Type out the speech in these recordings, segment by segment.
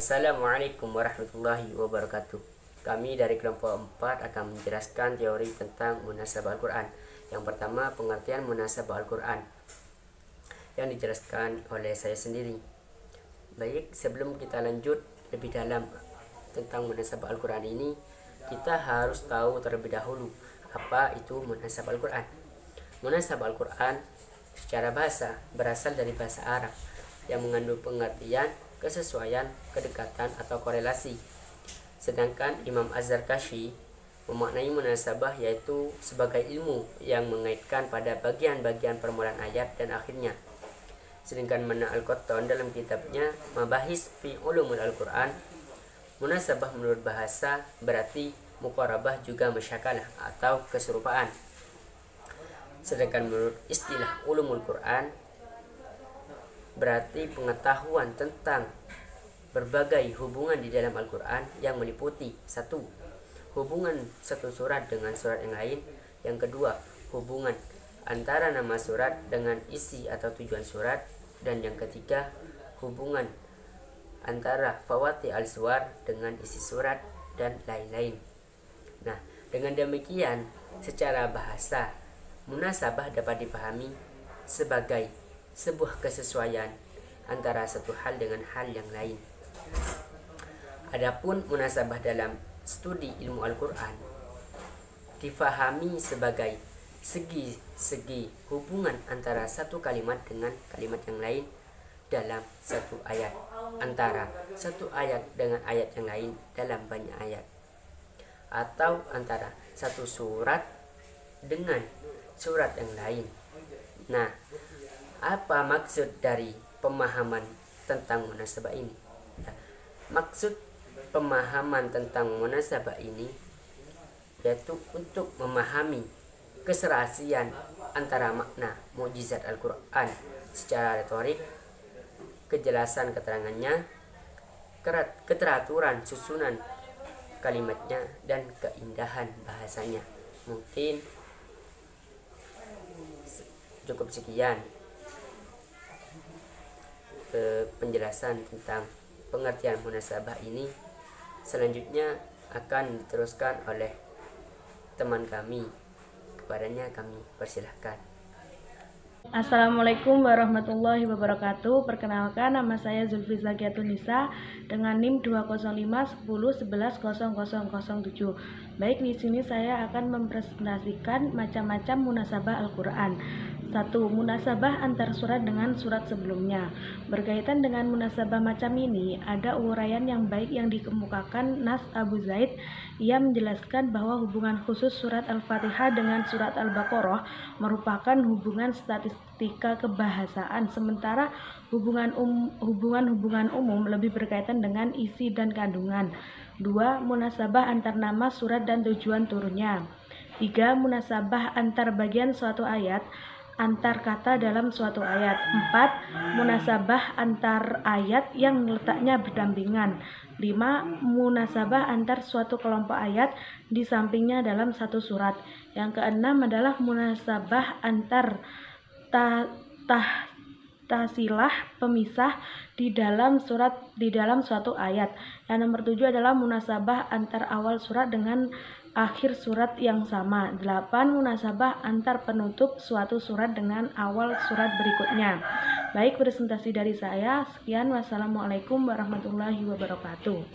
Assalamualaikum warahmatullahi wabarakatuh. Kami dari kelompok 4 akan menjelaskan teori tentang munasabah Al-Quran. Yang pertama, pengertian munasabah Al-Quran yang dijelaskan oleh saya sendiri. Baik, sebelum kita lanjut lebih dalam tentang munasabah Al-Quran ini, kita harus tahu terlebih dahulu apa itu munasabah Al-Quran. Munasabah Al-Quran secara bahasa berasal dari bahasa Arab yang mengandung pengertian kesesuaian, kedekatan, atau korelasi. Sedangkan Imam Az-Zarkashi memaknai munasabah yaitu sebagai ilmu yang mengaitkan pada bagian-bagian permulaan ayat dan akhirnya. Sedangkan Mana Al-Qattan dalam kitabnya Mabahis fi Ulumul Al-Quran, munasabah menurut bahasa berarti muqarabah juga masyakalah atau keserupaan. Sedangkan menurut istilah Ulumul Quran berarti pengetahuan tentang berbagai hubungan di dalam Al-Quran yang meliputi: 1. Hubungan satu surat dengan surat yang lain. Yang kedua, hubungan antara nama surat dengan isi atau tujuan surat. Dan yang ketiga, hubungan antara fawati al-suwar dengan isi surat dan lain-lain. Nah, dengan demikian secara bahasa, munasabah dapat dipahami sebagai sebuah kesesuaian antara satu hal dengan hal yang lain. Adapun munasabah dalam studi ilmu Al-Quran difahami sebagai segi-segi hubungan antara satu kalimat dengan kalimat yang lain dalam satu ayat, antara satu ayat dengan ayat yang lain dalam banyak ayat, atau antara satu surat dengan surat yang lain. Nah, apa maksud dari pemahaman tentang munasabah ini? Maksud pemahaman tentang munasabah ini yaitu untuk memahami keserasian antara makna mukjizat Al-Quran secara retorik, kejelasan keterangannya, keteraturan susunan kalimatnya, dan keindahan bahasanya. Mungkin cukup sekian penjelasan tentang pengertian munasabah ini. Selanjutnya akan diteruskan oleh teman kami. Kepadanya kami persilahkan. Assalamualaikum warahmatullahi wabarakatuh. Perkenalkan, nama saya Zulfi Zakiatun Nisa dengan NIM 20510110007. Baik, di sini saya akan mempresentasikan macam-macam munasabah Al-Quran. 1. Munasabah antar surat dengan surat sebelumnya. Berkaitan dengan munasabah macam ini, ada uraian yang baik yang dikemukakan Nas Abu Zaid. Ia menjelaskan bahwa hubungan khusus surat Al-Fatihah dengan surat Al-Baqarah merupakan hubungan statistika kebahasaan, sementara hubungan umum lebih berkaitan dengan isi dan kandungan. 2. Munasabah antar nama surat dan tujuan turunnya. 3. Munasabah antar bagian suatu ayat, antar kata dalam suatu ayat. 4. Munasabah antar ayat yang letaknya berdampingan. 5. Munasabah antar suatu kelompok ayat di sampingnya dalam satu surat. Yang keenam adalah munasabah antar tasilah pemisah di dalam suatu ayat. Yang nomor 7 adalah munasabah antar awal surat dengan akhir surat yang sama. 8. Munasabah antar penutup suatu surat dengan awal surat berikutnya. Baik, presentasi dari saya. Sekian, wassalamualaikum warahmatullahi wabarakatuh.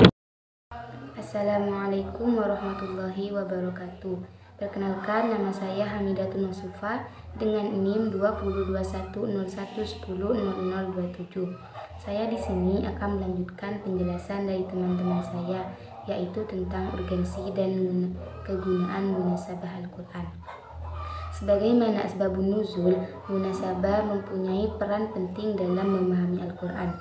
Assalamualaikum warahmatullahi wabarakatuh. Perkenalkan, nama saya Hamidatun Nusufa dengan NIM 20210110027. Saya di sini akan melanjutkan penjelasan dari teman-teman saya, yaitu tentang urgensi dan kegunaan munasabah Al-Quran. Sebagaimana asbabun nuzul, munasabah mempunyai peran penting dalam memahami Al-Quran.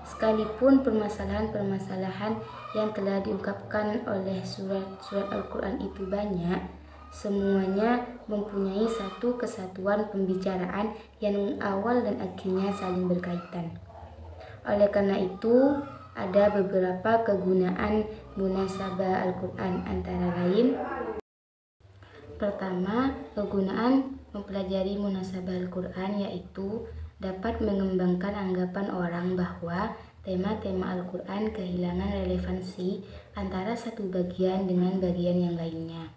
Sekalipun permasalahan-permasalahan yang telah diungkapkan oleh surat-surat Al-Quran itu banyak, semuanya mempunyai satu kesatuan pembicaraan yang awal dan akhirnya saling berkaitan. Oleh karena itu, ada beberapa kegunaan munasabah Al-Quran, antara lain: pertama, kegunaan mempelajari munasabah Al-Quran yaitu dapat mengembangkan anggapan orang bahwa tema-tema Al-Quran kehilangan relevansi antara satu bagian dengan bagian yang lainnya.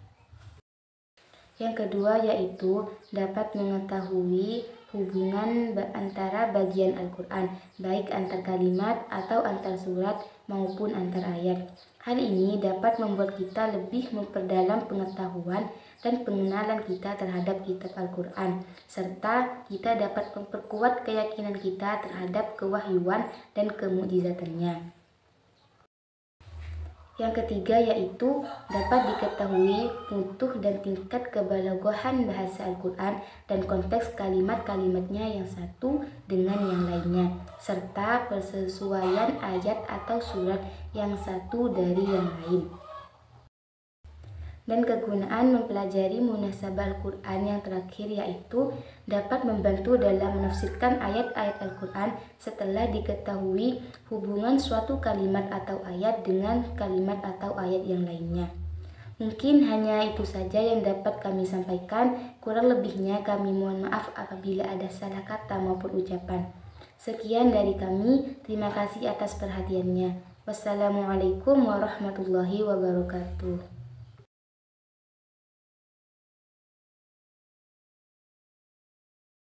Yang kedua yaitu dapat mengetahui hubungan antara bagian Al-Quran, baik antar kalimat atau antar surat maupun antar ayat. Hal ini dapat membuat kita lebih memperdalam pengetahuan dan pengenalan kita terhadap kitab Al-Quran, serta kita dapat memperkuat keyakinan kita terhadap kewahyuan dan kemukjizatannya. Yang ketiga yaitu dapat diketahui mutu dan tingkat kebalaghahan bahasa Al-Quran dan konteks kalimat-kalimatnya yang satu dengan yang lainnya, serta persesuaian ayat atau surat yang satu dari yang lain. Dan kegunaan mempelajari munasabah Al-Quran yang terakhir yaitu dapat membantu dalam menafsirkan ayat-ayat Al-Quran setelah diketahui hubungan suatu kalimat atau ayat dengan kalimat atau ayat yang lainnya. Mungkin hanya itu saja yang dapat kami sampaikan, kurang lebihnya kami mohon maaf apabila ada salah kata maupun ucapan. Sekian dari kami, terima kasih atas perhatiannya. Wassalamualaikum warahmatullahi wabarakatuh.